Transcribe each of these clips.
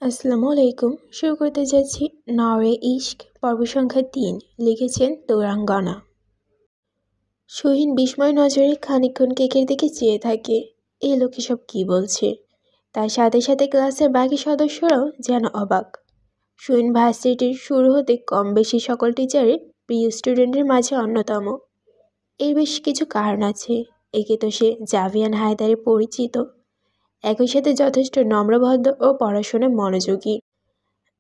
আসসালামু আলাইকুম। শুরু করতে যাচ্ছি নওরে ইশক পর্ব সংখ্যা ৩। লিখেছেন তৌরাঙ্গনা। শহীন বিস্ময় নজরে খানিকক্ষণ কেকের দিকে চেয়ে থাকে। এ লোক এসব কী বলছে? তার সাথে সাথে ক্লাসের বাকি সদস্যরাও যেন অবাক। শহীন ভার্সিটির শুরু হতে কম বেশি সকল টিচারের প্রিয় স্টুডেন্টের মাঝে অন্যতম। এর বেশ কিছু কারণ আছে। একে তো সে জাভিয়ান হায়দারে পরিচিত, একই সাথে যথেষ্ট নম্রভদ্র ও পড়াশোনায় মনোযোগী।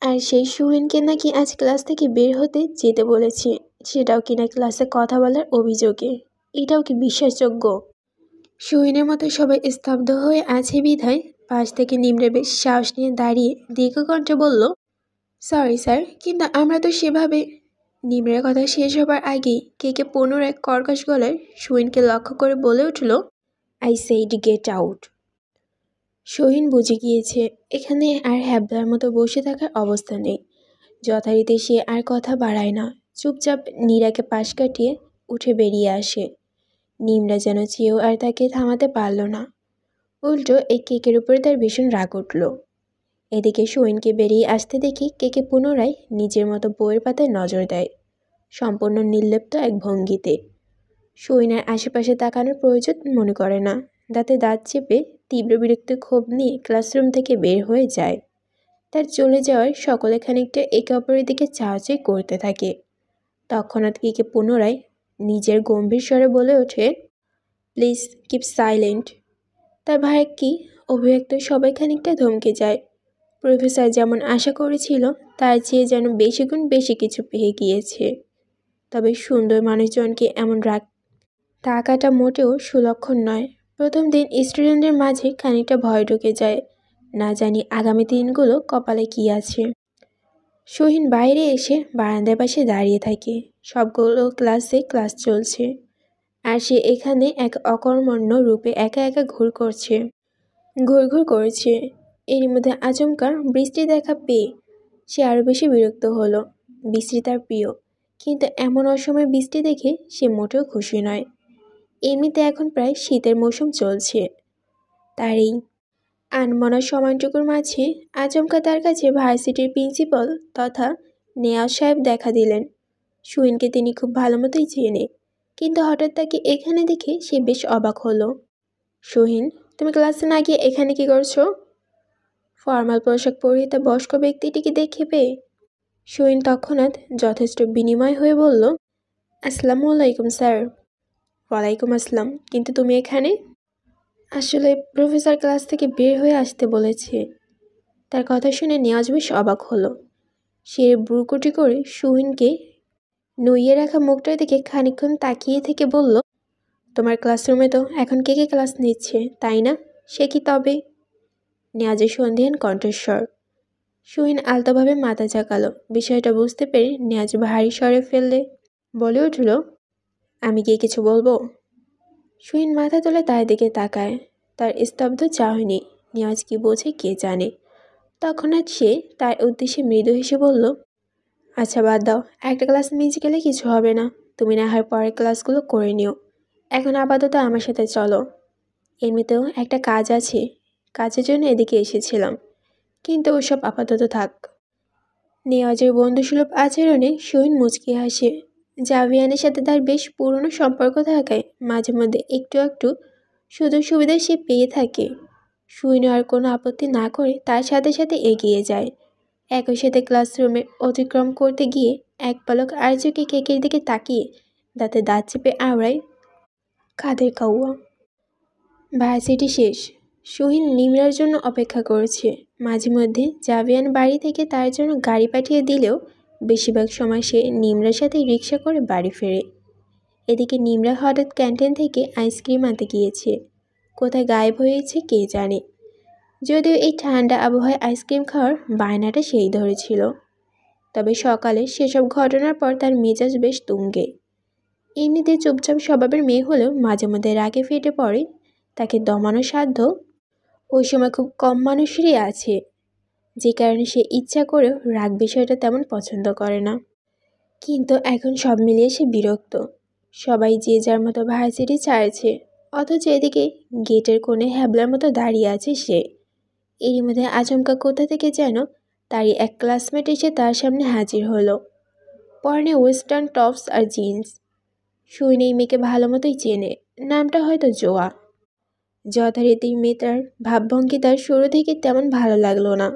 আর সেই সুহিনকে নাকি আজ ক্লাস থেকে বের হতে যেতে বলেছে, সেটাও কিনা ক্লাসে কথা বলার অভিযোগে। এটাও কি বিশ্বাসযোগ্য? সুহিনের মতো সবাই স্তব্ধ হয়ে আছে বিধায় পাশ থেকে নিমড়ে বেশ সাহস নিয়ে দাঁড়িয়ে দীর্ঘকণ্ঠে বলল, সরি স্যার, কিন্তু আমরা তো সেভাবে। নিমড়ের কথা শেষ হবার আগেই কেকে পুনরায় কর্কশ গলায় সুহিনকে লক্ষ্য করে বলে উঠল, I said get out. Shahin বুঝে গিয়েছে এখানে আর হ্যাবলার মতো বসে থাকার অবস্থা নেই। যথারীতি সে আর কথা বাড়ায় না, চুপচাপ নীরাকে পাশ কাটিয়ে উঠে বেরিয়ে আসে। নিমরা যেন চেয়েও আর তাকে থামাতে পারল না। উল্টো এই কেকের উপরে তার ভীষণ রাগ উঠল। এদিকে শহীনকে বেরিয়ে আসতে দেখে কেকে পুনরায় নিজের মতো বইয়ের পাতায় নজর দেয়, সম্পূর্ণ নির্লিপ্ত এক ভঙ্গিতে। শহীনের আশেপাশে তাকানোর প্রয়োজন মনে করে না, দাঁতে দাঁত চেপে তীব্র বিরক্ত ক্ষোভ নিয়ে ক্লাসরুম থেকে বের হয়ে যায়। তার চলে যাওয়ার সকলে খানিকটা একে অপরের দিকে চাওয়াচাই করতে থাকে। তৎক্ষণাৎ কিকে পুনরায় নিজের গম্ভীর স্বরে বলে ওঠে, প্লিজ কিপ সাইলেন্ট। তার ভার্কি অভিব্যক্ত সবাই খানিকটা ধমকে যায়। প্রফেসর যেমন আশা করেছিল তার চেয়ে যেন বেশি গুণ বেশি কিছু পেয়ে গিয়েছে। তবে সুন্দর মানুষজনকে এমন রাগ টাকাটা মোটেও সুলক্ষণ নয়। প্রথম দিন স্টুডেন্টদের মাঝে খানিকটা ভয় ঢুকে যায়, না জানি আগামী দিনগুলো কপালে কী আছে। শহীন বাইরে এসে বারান্দার পাশে দাঁড়িয়ে থাকে। সবগুলো ক্লাস চলছে, আর সে এখানে এক অকর্মণ্য রূপে একা একা ঘুরঘুর করছে। এরই মধ্যে আচমকা বৃষ্টি দেখা পেয়ে সে আরও বেশি বিরক্ত হলো। বৃষ্টি তার প্রিয়, কিন্তু এমন অসময়ে বৃষ্টি দেখে সে মোটেও খুশি নয়। এমনিতে এখন প্রায় শীতের মৌসুম চলছে। তার এই আনমনা সময়টুকুর মাঝে আচমকা তার কাছে ভার্সিটির প্রিন্সিপাল তথা নেয়াজ সাহেব দেখা দিলেন। সুইনকে তিনি খুব ভালো মতোই চেনে, কিন্তু হঠাৎ তাকে এখানে দেখে সে বেশ অবাক হলো। সুহিন, তুমি ক্লাসে না গিয়ে এখানে কি করছো? ফর্মাল পোশাক পরিহিত বয়স্ক ব্যক্তিটিকে দেখে পেয়ে সুহিন তৎক্ষণাৎ যথেষ্ট বিনিময় হয়ে বলল, আসসালামু আলাইকুম স্যার। ওয়ালাইকুম আসসালাম, কিন্তু তুমি এখানে? আসলে প্রফেসর ক্লাস থেকে বের হয়ে আসতে বলেছে। তার কথা শুনে নেওয়াজ বেশ অবাক হলো। সে ভ্রুকুটি করে সুহিনকে নুইয়ে রাখা মুখটার দিকে খানিকক্ষণ তাকিয়ে থেকে বলল, তোমার ক্লাসরুমে তো এখন কে কে ক্লাস নিচ্ছে, তাই না? সে কি তবে? নেওয়াজের সন্ধিহান কণ্ঠস্বর। সুহিন আলতোভাবে মাথা ঝাঁকালো। বিষয়টা বুঝতে পেরে নেওয়াজ ভারী স্বরে ফেললে বলে উঠল, আমি কি কিছু বলবো? সুহিন মাথা তুলে তার দিকে তাকায়। তার স্তব্ধ চাহনি নেওয়াজ কি বোঝে কে জানে। তৎক্ষণাৎ সে তার উদ্দেশ্যে মৃদু হেসে বলল, আচ্ছা বাদ দাও, একটা ক্লাস মিস গেলে কিছু হবে না। তুমি না হয় পরের ক্লাসগুলো করে নিও। এখন আপাতত আমার সাথে চলো। এমনিতেও একটা কাজ আছে, কাজের জন্য এদিকে এসেছিলাম, কিন্তু ওসব আপাতত থাক। নেওয়াজের বন্ধুসুলভ আচরণে সুহিন মুচকি হাসে। জাভিয়ানের সাথে তার বেশ পুরনো সম্পর্ক থাকায় মাঝে মধ্যে একটু একটু সুযোগ সুবিধা সে পেয়ে থাকে। সুহিনও আর কোনো আপত্তি না করে তার সাথে সাথে এগিয়ে যায়। একই সাথে ক্লাসরুমে অতিক্রম করতে গিয়ে এক পলক আর চোখে কেকের দিকে তাকিয়ে দাঁতে দাঁত চেপে আওড়ায় কাদের কাউয়া। ভার্সিটি শেষ। সুহিন নিমরার জন্য অপেক্ষা করেছে। মাঝে মধ্যে জাভিয়ান বাড়ি থেকে তার জন্য গাড়ি পাঠিয়ে দিলেও বেশিরভাগ সময় সে নিমরার সাথে রিক্সা করে বাড়ি ফেরে। এদিকে নিমরা হঠাৎ ক্যান্টিন থেকে আইসক্রিম আনতে গিয়েছে। কোথায় গায়েব হয়েছে কে জানে। যদিও এই ঠান্ডা আবহাওয়ায় আইসক্রিম খাওয়ার বায়নাটা সেই ধরেছিল। তবে সকালে সেসব ঘটনার পর তার মেজাজ বেশ তুঙ্গে। এমনিতে চুপচাপ স্বভাবের মেয়ে হলেও মাঝে মধ্যে রাগে ফেটে পড়ে। তাকে দমানোর সাধ্য ওই সময় খুব কম মানুষেরই আছে, যে কারণে সে ইচ্ছা করেও রাগ বিষয়টা তেমন পছন্দ করে না। কিন্তু এখন সব মিলিয়ে সে বিরক্ত। সবাই যে যার মতো ভার্সিটি ছাড়ছে, অথচ এদিকে গেটের কোণে হ্যাবলার মতো দাঁড়িয়ে আছে সে। এরই মধ্যে আচমকা কোথা থেকে যেন তারই এক ক্লাসমেট এসে তার সামনে হাজির হলো, পরনে ওয়েস্টার্ন টপস আর জিন্স। সুইন এই মেয়েকে ভালো মতোই চেনে, নামটা হয়তো জোয়া। যথারীতি মেয়েটার ভাবভঙ্গি তার শুরু থেকে তেমন ভালো লাগলো না,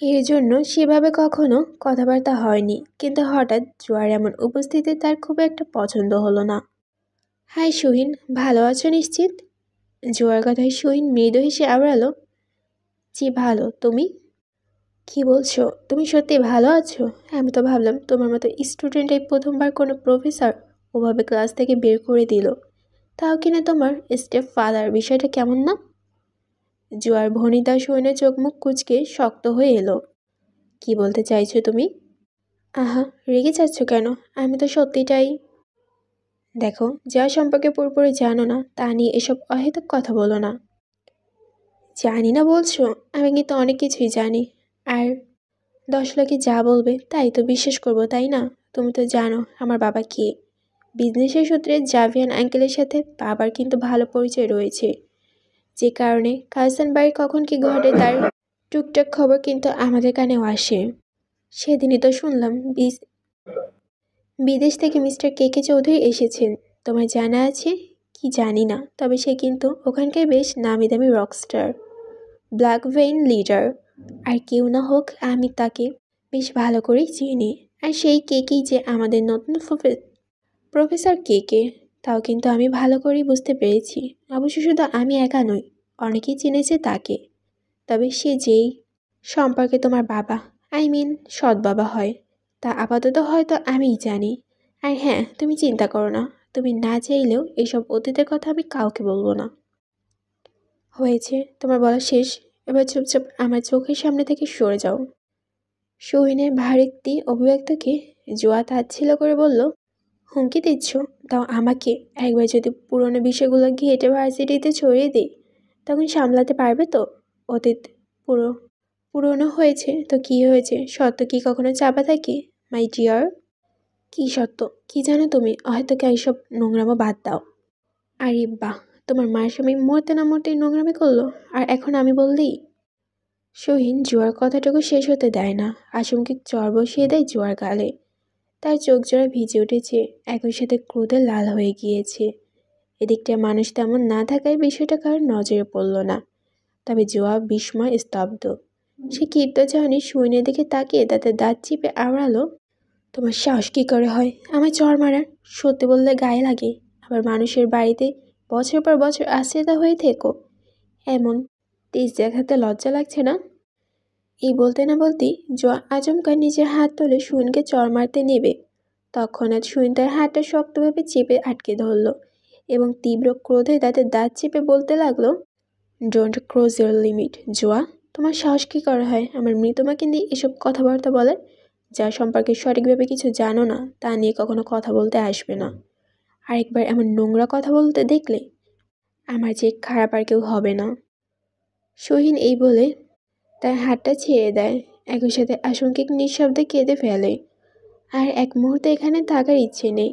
এর জন্য সেভাবে কখনো কথাবার্তা হয়নি। কিন্তু হঠাৎ জোয়ার এমন উপস্থিতি তার খুব একটা পছন্দ হলো না। হাই সুহিন, ভালো আছো নিশ্চিত? জোয়ার কথায় সুহিন মৃদু হেসে আওড়ালো, জি ভালো, তুমি? কি বলছো, তুমি সত্যি ভালো আছো? আমি তো ভাবলাম তোমার মতো স্টুডেন্ট এই প্রথমবার কোনো প্রফেসর ওভাবে ক্লাস থেকে বের করে দিল, তাও কিনা তোমার স্টেপ ফাদার। বিষয়টা কেমন না? জোয়ার ভনিতা শুনে চোখ মুখ কুঁচকে শক্ত হয়ে এলো। কি বলতে চাইছো তুমি? আহা, রেগে যাচ্ছ কেন? আমি তো সত্যিটাই। দেখো, যা সম্পর্কে পুরোপুরি জানো না তা নিয়ে এসব অহেতুক কথা বলো না। জানি না বলছো? আমি কিন্তু অনেক কিছুই জানি। আর 10 লোকে যা বলবে তাই তো বিশ্বাস করবো, তাই না? তুমি তো জানো আমার বাবা কে। বিজনেসের সূত্রে জাভিয়ান আঙ্কেলের সাথে বাবার কিন্তু ভালো পরিচয় রয়েছে, যে কারণে কালসান বাড়ির কখন কি ঘটে তার টুকটাক খবর কিন্তু আমাদের কানেও আসে। সেদিনই তো শুনলাম বিদেশ থেকে মিস্টার কে কে চৌধুরী এসেছেন। তোমার জানা আছে কি জানি না, তবে সে কিন্তু ওখানকার বেশ নামি দামি রকস্টার, ব্ল্যাক ভেইন লিডার। আর কেউ না হোক, আমি তাকে বেশ ভালো করেই চিনি। আর সেই কেকেই যে আমাদের নতুন প্রফেসর কে কে, তাও কিন্তু আমি ভালো করেই বুঝতে পেরেছি। অবশ্য শুধু আমি একা নই, অনেকেই চিনেছে তাকে। তবে সে যেই সম্পর্কে তোমার বাবা, আই মিন সৎ বাবা হয়, তা আপাতত হয়তো আমিই জানি। আর হ্যাঁ, তুমি চিন্তা করো না, তুমি না চাইলেও এসব অতীতের কথা আমি কাউকে বলবো না। হয়েছে, তোমার বলা শেষ। এবার চুপচাপ আমার চোখের সামনে থেকে সরে যাও। সোহিনের ভারিক্তি অভিব্যক্তকে জোয়া তাচ্ছিল্য করে বলল, হুমকি দিচ্ছ? তাও আমাকে? একবার যদি পুরনো বিষয়গুলো ঘেঁটে ভার্সিটিতে ছড়িয়ে দিই, তখন সামলাতে পারবে তো? অতীত পুরো পুরনো হয়েছে তো কি হয়েছে, সত্য কি কখনো চাপা থাকে মাই ডিয়ার? কি সত্য? কি জানো তুমি? হয়তো কি এইসব নোংরামো বাদ দাও। আরে বাহ, তোমার মায়ের স্বামী মরতে না মরতেই নোংরামি করলো, আর এখন আমি বললেই? সোহিন জোয়ার কথাটুকু শেষ হতে দেয় না, আচমকিক চর বসিয়ে দেয় জোয়ার গালে। তার চোখ জোড়া ভিজে উঠেছে, একই সাথে ক্রোধে লাল হয়ে গিয়েছে। এদিকটা মানুষ তেমন না থাকায় বিষয়টা কারোর নজরে পড়ল না। তবে জোয়া বিস্ময় স্তব্ধ। সে কীর্তজাহানি সুইনের দিকে তাকিয়ে তাতে দাঁত চিপে আওড়ালো, তোমার সাহস কী করে হয় আমায় চড় মারার? সত্যি বললে গায়ে লাগে। আবার মানুষের বাড়িতে বছর পর বছর আশ্রিতা হয়ে থেকো, এমন তেজ দেখাতে লজ্জা লাগছে না? এই বলতে না বলতেই জোয়া আচমকা নিজের হাত তুলে সুইনকে চড় মারতে নেবে। তৎক্ষণাৎ সুইন তার হাতটা শক্তভাবে চেপে আটকে ধরল এবং তীব্র ক্রোধে তাতে দাঁত চেপে বলতে লাগলো, ডোন্ট ক্রস ইউর লিমিট জোয়া। তোমার সাহস কী করা হয় আমার মৃতমাকে নিয়ে এসব কথাবার্তা বলার? যার সম্পর্কে সঠিকভাবে কিছু জানো না তা নিয়ে কখনো কথা বলতে আসবে না। আরেকবার এমন নোংরা কথা বলতে দেখলে আমার যে খারাপ আর কেউ হবে না। সোহিন এই বলে তার হাতটা ছেড়ে দেয়, একই সাথে আশঙ্কিক নিঃশব্দে কেঁদে ফেলে। আর এক মুহূর্তে এখানে থাকার ইচ্ছে নেই।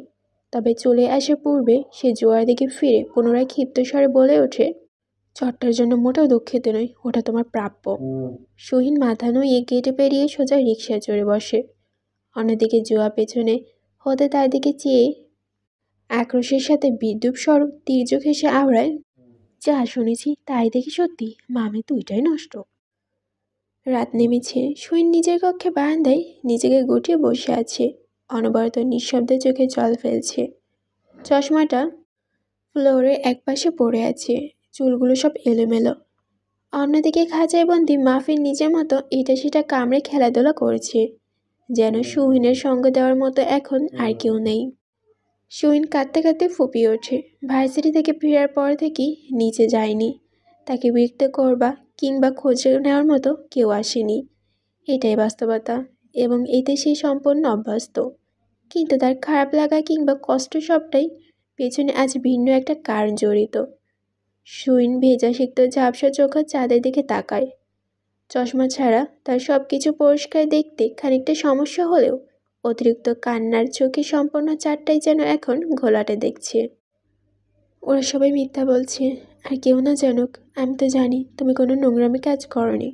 তবে চলে আসার পূর্বে সে জোয়ার দিকে ফিরে পুনরায় ক্ষিপ্ত স্বরে বলে ওঠে, চটটার জন্য মোটেও দুঃখিত নই, ওটা তোমার প্রাপ্য। সোহিন মাথা নুইয়ে গেটে পেরিয়ে সোজা রিকশায় চড়ে বসে। অন্যদিকে জোয়া পেছনে হতে তার দিকে চেয়ে আক্রোশের সাথে বিদ্যুৎ স্বরূপ তীর্যক হেসে আওড়ায়, যা শুনেছি তাই দেখি সত্যি, মামি দুইটাই নষ্ট। রাত নেমেছে, সোহিন নিজের কক্ষে বারান্দায় নিজেকে গুটিয়ে বসে আছে, অনবরত নিঃশব্দে চোখে জল ফেলছে। চশমাটা ফ্লোরের একপাশে পড়ে আছে, চুলগুলো সব এলোমেলো। অন্যদিকে খাঁচায় বন্দি মাফিন নিজের মতো এটা সেটা কামড়ে খেলাধুলা করছে, যেন সুহিনের সঙ্গ দেওয়ার মতো এখন আর কেউ নেই। সুহিন কাঁদতে কাঁদতে ফুপিয়ে ওঠে। ভার্সিটি থেকে ফেরার পর থেকেই নিচে যায়নি, তাকে বিরক্ত করবা কিংবা খোঁজ নেওয়ার মতো কেউ আসেনি। এটাই বাস্তবতা, এবং এতে সে সম্পূর্ণ অভ্যস্ত। কিন্তু তার খারাপ লাগা কিংবা কষ্ট সবটাই পেছনে আজ ভিন্ন একটা কারণ জড়িত। সুইন ভেজা সিক্ত ঝাপসা চোখে চাঁদের দিকে তাকায়। চশমা ছাড়া তার সব কিছু পরিষ্কার দেখতে খানিকটা সমস্যা হলেও অতিরিক্ত কান্নার চোখে সম্পূর্ণ চারটাই যেন এখন ঘোলাটে দেখছে। ওরা সবাই মিথ্যা বলছে, আর কেউ না জানুক আমি তো জানি তুমি কোনো নোংরামি কাজ করনি।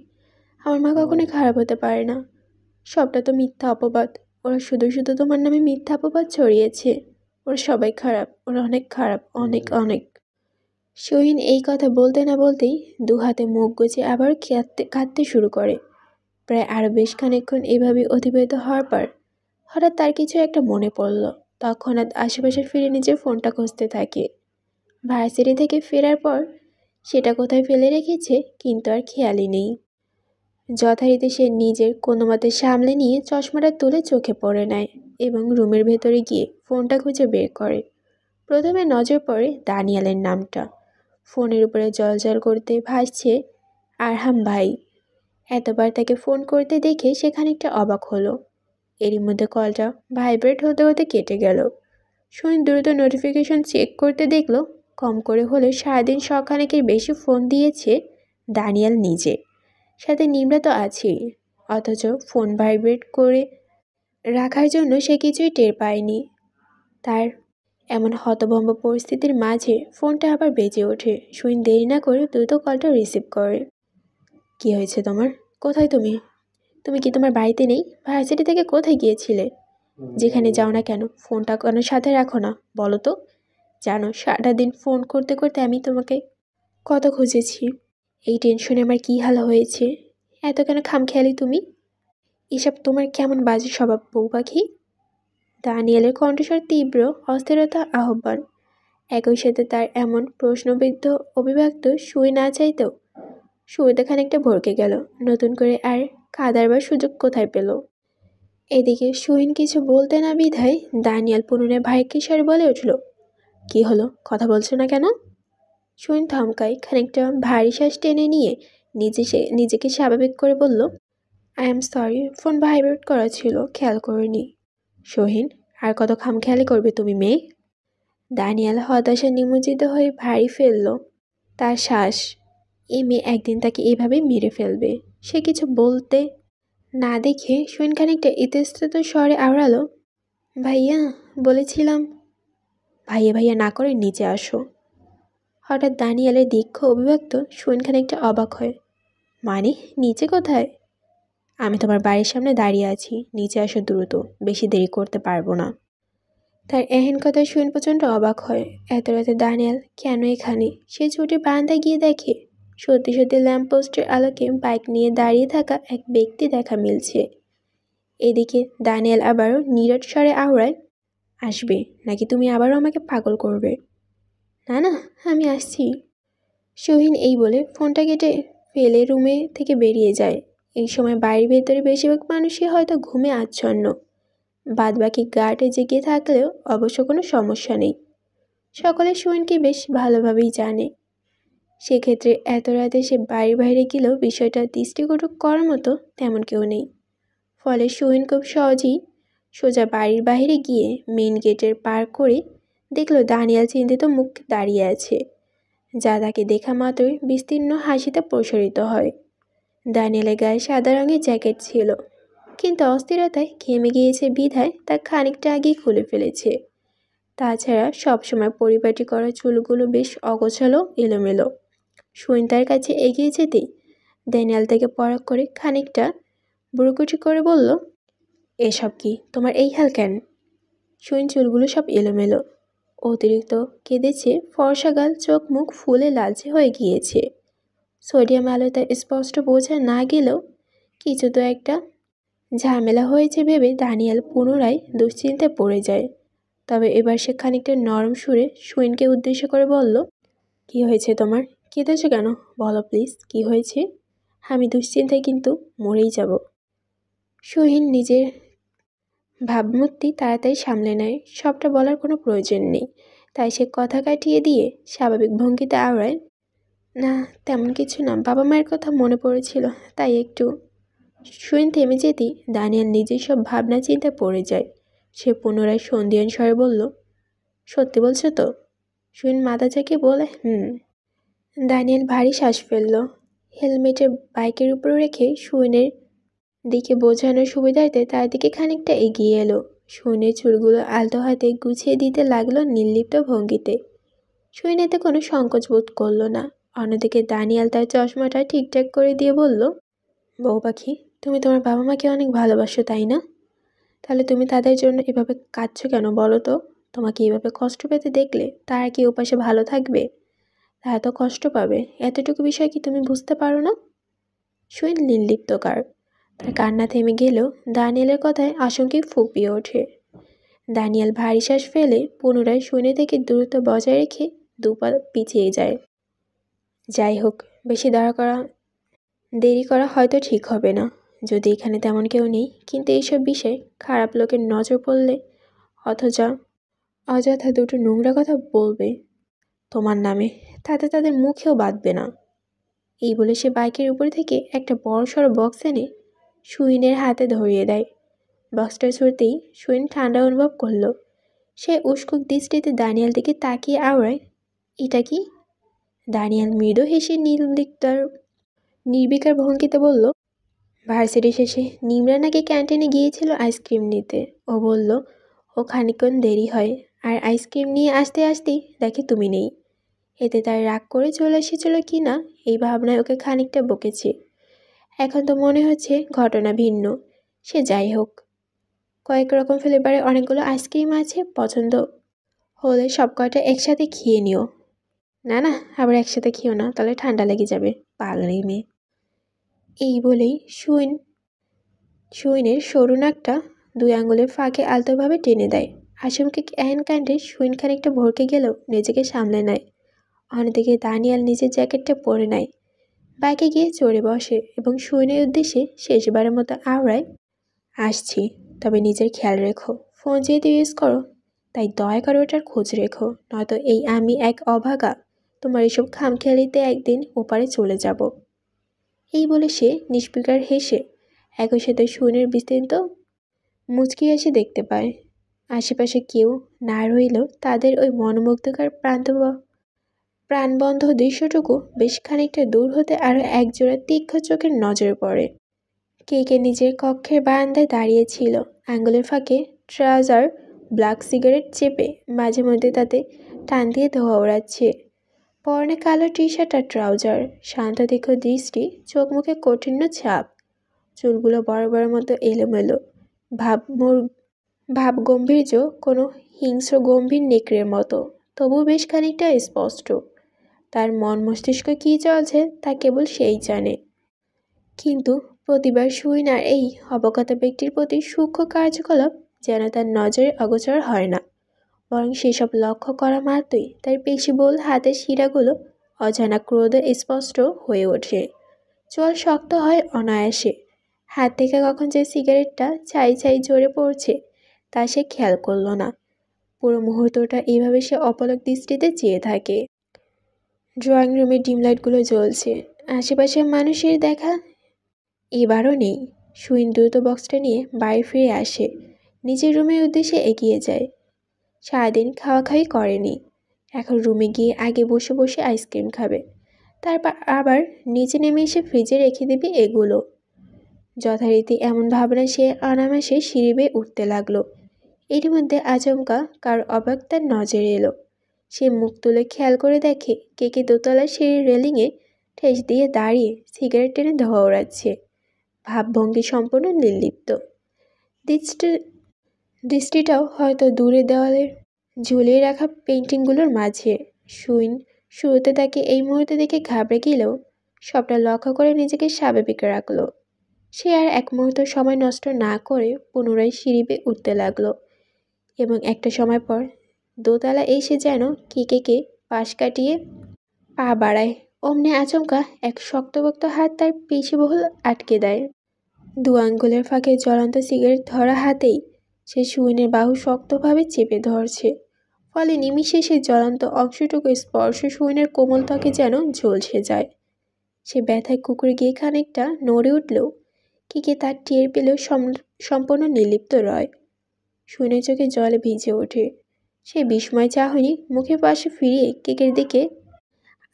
আমার মা কখনোই খারাপ হতে পারে না। সবটা তো মিথ্যা অপবাদ। ওরা শুধু শুধু তোমার নামে মিথ্যা অপবাদ ছড়িয়েছে। ওরা সবাই খারাপ, ওরা অনেক খারাপ, অনেক অনেক। সোহিন এই কথা বলতে না বলতেই দু হাতে মুখ গুজে আবার কাঁদতে শুরু করে। প্রায় আরও বেশ খানিকক্ষণ এইভাবে অতিবাহিত হওয়ার পর হঠাৎ তার কিছু একটা মনে পড়ল। তৎক্ষণাৎ আশেপাশে ফিরে নিজের ফোনটা খুঁজতে থাকে। ভার্সিটি থেকে ফেরার পর সেটা কোথায় ফেলে রেখেছে কিন্তু আর খেয়ালই নেই। যথারীতি সে নিজের কোনো মতে সামলে নিয়ে চশমাটা তুলে চোখে পড়ে নেয় এবং রুমের ভেতরে গিয়ে ফোনটা খুঁজে বের করে। প্রথমে নজর পড়ে দানিয়ালের নামটা। ফোনের উপরে জলজল করতে ভাসছে আরহাম ভাই। এতবার তাকে ফোন করতে দেখে সে খানিকটা অবাক হলো। এরই মধ্যে কলটা ভাইব্রেট হতে হতে কেটে গেল। সোহিন দ্রুত নোটিফিকেশন চেক করতে দেখল কম করে হলেও সারাদিন শখানেকের বেশি ফোন দিয়েছে দানিয়াল নিজে, সাথে নিমরা তো আছেই। অথচ ফোন ভাইব্রেট করে রাখার জন্য সে কিছুই টের পায়নি। তার এমন হতভম্ব পরিস্থিতির মাঝে ফোনটা আবার বেজে ওঠে। সোহিন দেরি না করে দ্রুত কলটা রিসিভ করে। কি হয়েছে তোমার? কোথায় তুমি? তুমি কি তোমার বাড়িতে নেই? ভার্সিটি থেকে কোথায় গিয়েছিলে? যেখানে যাও না কেন ফোনটা কেন সাথে রাখো না বলো তো? জানো সারাটা দিন ফোন করতে করতে আমি তোমাকে কত খুঁজেছি। এই টেনশনে আমার কী হাল হয়েছে। এত কেন খামখেয়ালি তুমি? এসব তোমার কেমন বাজে স্বভাব বউ পাখি? দানিয়েলের কণ্ঠস্বর তীব্র অস্থিরতা আহ্বান। একই সাথে তার এমন প্রশ্নবিদ্ধ অভিব্যক্ত শুয়ে না চাইতেও শুরুতে খানিকটা ভরকে গেল। নতুন করে আর কাঁদারবার সুযোগ কোথায় পেল? এদিকে সুহিন কিছু বলতে না বিধায় দানিয়াল পুনরায় ভাইকে স্বরে বলে উঠল, কি হলো, কথা বলছো না কেন? সুহিন থমকায়, খানিকটা ভারী শ্বাস টেনে নিয়ে নিজেকে স্বাভাবিক করে বলল, I am sorry, phone vibrate করা ছিল, খেয়াল করিনি। সোহিন, আর কত খামখেয়ালি করবে তুমি মেয়ে? দানিয়াল হতাশা নিমজ্জিত হয়ে ভারী ফেলল তার শ্বাস। এই মেয়ে একদিন তাকে এভাবেই মেরে ফেলবে। সে কিছু বলতে না দেখে সোহিন খানিকটা ইতস্তত স্বরে আওড়ালো, ভাইয়া বলেছিলাম। ভাইয়া ভাইয়া না করে নিচে আসো। হঠাৎ দানিয়ালের দীর্ঘ অভিব্যক্ত সোহিন খানিকটা অবাক হয়। মানে নিচে কোথায়? আমি তোমার বাড়ির সামনে দাঁড়িয়ে আছি, নিচে আসো দ্রুত, বেশি দেরি করতে পারবো না। তার এহেন কথায় সোহিন প্রচণ্ড অবাক হয়। এত রাতে দানিয়াল কেন এখানে? সে ছুটে বারান্দায় গিয়ে দেখে সত্যি সত্যি ল্যাম্পপোস্টের আলোকে বাইক নিয়ে দাঁড়িয়ে থাকা এক ব্যক্তি দেখা মিলছে। এদিকে দানিয়াল আবারও নীরব স্বরে আওড়ায়, আসবে নাকি তুমি আবারও আমাকে পাগল করবে? না না, আমি আসছি। সোহিন এই বলে ফোনটা কেটে ফেলে রুমে থেকে বেরিয়ে যায়। এই সময় বাড়ির ভেতরে বেশিরভাগ মানুষই হয়তো ঘুমে আচ্ছন্ন। বাদবাকি গার্ডে জেগে থাকলেও অবশ্য কোনো সমস্যা নেই। সকলে সোহিনকে বেশ ভালোভাবেই জানে। সেক্ষেত্রে এত রাতে সে বাড়ির বাইরে গেলেও বিষয়টা দৃষ্টিকটু করার মতো তেমন কেউ নেই। ফলে সোহিন খুব সহজেই সোজা বাড়ির বাইরে গিয়ে মেন গেটের পার করে দেখল দানিয়াল চিন্তিত মুখ দাঁড়িয়ে আছে, যা তাকে দেখা মাত্রই বিস্তীর্ণ হাসিতে প্রসারিত হয়। দানিয়ালের গায়ে সাদা রঙের জ্যাকেট ছিল, কিন্তু অস্থিরতায় ঘেমে গিয়েছে বিধায় তা খানিকটা আগেই খুলে ফেলেছে। তাছাড়া সবসময় পরিপাটি করা চুলগুলো বেশ অগোছালো এলোমেলো। সোহিন তার কাছে এগিয়ে যেতেই দানিয়াল থেকে পরখ করে খানিকটা বুড়োকুটি করে বলল, এসব কি, তোমার এই হাল কেন? সোহিন চুলগুলো সব এলোমেলো, অতিরিক্ত কেঁদেছে, ফর্সা গাল, চোখ মুখ ফুলে লালচে হয়ে গিয়েছে। সোডিয়াম আলোয় তা স্পষ্ট বোঝা না গেলেও কিছু তো একটা ঝামেলা হয়েছে ভেবে দানিয়াল পুনরায় দুশ্চিন্তায় পড়ে যায়। তবে এবার সে খানিকটা নরম সুরে সোহিনকে উদ্দেশ্য করে বলল, কি হয়েছে তোমার? কেঁদেছো কেন? বলো প্লিজ, কি হয়েছে? আমি দুশ্চিন্তায় কিন্তু মরেই যাব। সোহিন নিজের ভাবমূর্তি তাড়াতাড়ি সামলে নেয়, সবটা বলার কোনো প্রয়োজন নেই। তাই সে কথা কাটিয়ে দিয়ে স্বাভাবিক ভঙ্গিতে আওড়ায়, না তেমন কিছু না, বাবা মায়ের কথা মনে পড়েছিল তাই একটু। সোহিন থেমে যেতেই দানিয়াল নিজের সব ভাবনা চিন্তায় পড়ে যায়। সে পুনরায় সন্ধিয়ান স্বরে বলল, সত্যি বলছো তো? সোহিন মাথা ঝাঁকিয়ে বলে, দানিয়াল ভারী শ্বাস ফেলল। হেলমেটের বাইকের উপর রেখে সোহিনের দিকে বোঝানোর সুবিধার্থে তার দিকে খানিকটা এগিয়ে এলো। সোহিনের চুলগুলো আলতো হাতে গুছিয়ে দিতে লাগলো নির্লিপ্ত ভঙ্গিতে। সোহিন এতে কোনো সংকোচ বোধ করল না। অন্যদিকে দানিয়াল তার চশমাটা ঠিকঠাক করে দিয়ে বলল, বউ পাখি, তুমি তোমার বাবা মাকে অনেক ভালোবাসো তাই না? তাহলে তুমি তাদের জন্য এভাবে কাঁদছো কেন বলো তো? তোমাকে এভাবে কষ্ট পেতে দেখলে তারা কি ওপাশে ভালো থাকবে? তারা তো কষ্ট পাবে। এতটুকু বিষয় কি তুমি বুঝতে পারো না? সুইন নির্লিপ্তকার। তার কান্না থেমে গেলেও দানিয়েলের কথায় আশঙ্কায় ফুঁপিয়ে ওঠে। দানিয়েল ভারী শ্বাস ফেলে পুনরায় সুইনের থেকে দূরত্ব বজায় রেখে দুপা পিছিয়ে যায়। যাই হোক, বেশি দেরি করা হয়তো ঠিক হবে না। যদি এখানে তেমন কেউ নেই, কিন্তু এইসব বিষয়ে খারাপ লোকের নজর পড়লে অযথা দুটো নোংরা কথা বলবে তোমার নামে, তাতে তাদের মুখেও বাঁধবে না। এই বলে সে বাইকের উপর থেকে একটা বড়সড় বক্স এনে সুইনের হাতে ধরিয়ে দেয়। বক্সটা ছুঁড়তেই সুইন ঠান্ডা অনুভব করল। সে উস্কুক দৃষ্টিতে দানিয়াল দিকে তাকিয়ে আওড়ায়, এটা কি? দানিয়াল মৃদু হেসে নির্বিকার ভঙ্গিতে বলল, ভার্সিটি শেষে নিমরা নাকি ক্যান্টিনে গিয়েছিল আইসক্রিম নিতে। ও বলল ও খানিকক্ষণ দেরি হয়, আর আইসক্রিম নিয়ে আসতে আসতেই দেখে তুমি নেই। এতে তার রাগ করে চলে এসেছিল কি না এই ভাবনায় ওকে খানিকটা বকেছি। এখন তো মনে হচ্ছে ঘটনা ভিন্ন। সে যাই হোক, কয়েক রকম ফ্লেভারে অনেকগুলো আইসক্রিম আছে, পছন্দ হলে সব কয়টা একসাথে খেয়ে নিও। না না, আবার একসাথে খেও না, তাহলে ঠান্ডা লেগে যাবে, পাগলি মেয়ে। এই বলেই সুইনের সরু নাকটা 2 আঙুলের ফাঁকে আলতোভাবে টেনে দেয়। আচমকে এহেন কাণ্ডে সুইন খানিকটা ভড়কে গেলেও নিজেকে সামলে নেয়। অন্যদিকে দানিয়াল নিজের জ্যাকেটটা পরে নেয়, বাইকে গিয়ে চড়ে বসে এবং সুইনের উদ্দেশ্যে শেষবারের মতো আওড়ায়, আসছি, তবে নিজের খেয়াল রেখো। ফোন যেহেতু ইউজ করো, তাই দয়া করে ওটার খোঁজ রেখো, নয়তো এই আমি এক অভাগা তোমার এসব খামখেয়ালিতে একদিন ওপারে চলে যাব। এই বলে সে নিষ্পিকার হেসে একই সাথে সুইনের বিস্তৃত মুচকি এসে দেখতে পায়। আশেপাশে কেউ না রইলেও তাদের ওই মনোমুগ্ধকর প্রাণবন্ধ দৃশ্যটুকু বেশ খানিকটা দূর হতে আরও একজোড়া তীক্ষ্ণ চোখের নজরে পড়ে। কে নিজের কক্ষের বারান্দায় দাঁড়িয়েছিল, আঙুলের ফাঁকে ট্রাউজার ব্ল্যাক সিগারেট চেপে মাঝে মধ্যে তাতে টান দিয়ে ধোয়া ওড়াচ্ছে। পরনে কালো টি শার্ট আর ট্রাউজার, শান্ত তীক্ষ্ণ দৃষ্টি, চোখ মুখে কঠিন্য ছাপ, চুলগুলো বড় বড় মতো এলোমেলো, ভাবগম্ভীর্য কোনো হিংস্র গম্ভীর নেকড়ের মতো, তবু বেশ খানিকটা স্পষ্ট। তার মন মস্তিষ্ক কী চলছে তা কেবল সেই জানে। কিন্তু প্রতিবার সুইন আর এই অবগত ব্যক্তির প্রতি সূক্ষ্ম কার্যকলাপ যেন তার নজরে অগোচর হয় না, বরং সেসব লক্ষ্য করা মাত্রই তার পেশিবহুল হাতের শিরাগুলো অজানা ক্রোধে স্পষ্ট হয়ে ওঠে। চোয়াল শক্ত হয় অনায়াসে। হাত থেকে কখন যে সিগারেটটা ছাই ঝরে পড়ছে তা সে খেয়াল করল না। পুরো মুহূর্তটা এইভাবে সে অপলক দৃষ্টিতে চেয়ে থাকে। ড্রয়িং রুমের ডিম লাইটগুলো জ্বলছে, আশেপাশের মানুষের দেখা এবারও নেই। সুইন দ্রুত বক্সটা নিয়ে বাড়ি ফিরে আসে, নিজের রুমের উদ্দেশ্যে এগিয়ে যায়। সারাদিন খাওয়াখাওয়ি করেনি, এখন রুমে গিয়ে আগে বসে বসে আইসক্রিম খাবে, তারপর আবার নিচে নেমে এসে ফ্রিজে রেখে দেবে এগুলো। যথারীতি এমন ভাবনা সে অনায়াসে সিঁড়ি বেয়ে উঠতে লাগলো। এর মধ্যে আচমকা কার অবাক তার নজরে এলো। সে মুখ তুলে খেয়াল করে দেখে কে দোতলার সিঁড়ির রেলিংয়ে ঠেস দিয়ে দাঁড়িয়ে সিগারেট টেনে ধোয়া ওড়াচ্ছে, ভাবভঙ্গি সম্পূর্ণ নির্লিপ্ত। দৃষ্টিটাও হয়তো দূরে দেওয়ালের ঝুলিয়ে রাখা পেন্টিংগুলোর মাঝে। সুইন শুরুতে তাকে এই মুহূর্তে দেখে ঘাবড়ে গেলেও সবটা লক্ষ্য করে নিজেকে স্বাভাবিক রাখলো। সে আর এক মুহূর্ত সময় নষ্ট না করে পুনরায় সিঁড়ি বেয়ে উঠতে লাগলো এবং একটা সময় পর দোতলা এসে যেন কে পাশ কাটিয়ে পা বাড়ায়। অমনি আচমকা এক শক্তপোক্ত হাত তার পেশিবহুল আটকে দেয়। 2 আঙ্গুলের ফাঁকে জ্বলন্ত সিগারেট ধরা হাতেই সে সুইনের বাহু শক্তভাবে চেপে ধরছে, ফলে নিমিষে সে জ্বলন্ত অংশটুকু স্পর্শ সুইনের কোমল ত্বকে যেন ঝলসে যায়। সে ব্যথায় কুকুরে গিয়ে খানিকটা নড়ে উঠলেও কে তার টের পেলেও সম্পূর্ণ নির্লিপ্ত রয়। সুইনের চোখে জলে ভিজে ওঠে। সে বিস্ময় চাহনি মুখের পাশে ফিরিয়ে কেকের দিকে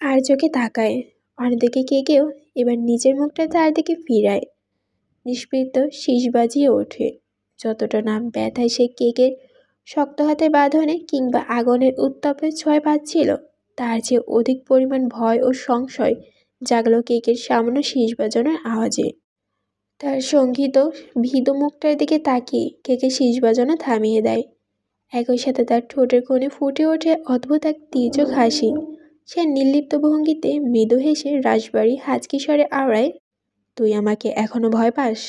আর চোখে তাকায়। অন্যদিকে কেকেও এবার নিজের মুখটা তার দিকে ফিরায়, নিষ্পৃত শীষ বাজিয়ে ওঠে। যতটা না ব্যথায় সে কেকের শক্ত হাতে বাঁধনে কিংবা আগুনের উত্তাপের ছোঁয়ায় পাচ্ছিল, তার চেয়ে অধিক পরিমাণ ভয় ও সংশয় জাগলো কেকের সামান্য শীষ বাজানোর আওয়াজে। তার সঙ্গী তো ভীত মুখটার দিকে তাকিয়ে কেকের শীষ বাজানো থামিয়ে দেয়। একই সাথে তার ঠোঁটের কোণে ফুটে ওঠে অদ্ভুত এক তীর্যক হাসি। সে নির্লিপ্ত ভঙ্গিতে মৃদু হেসে রাশবাড়ি হাচকি স্বরে আওড়ায়, তুই আমাকে এখনো ভয় পাস?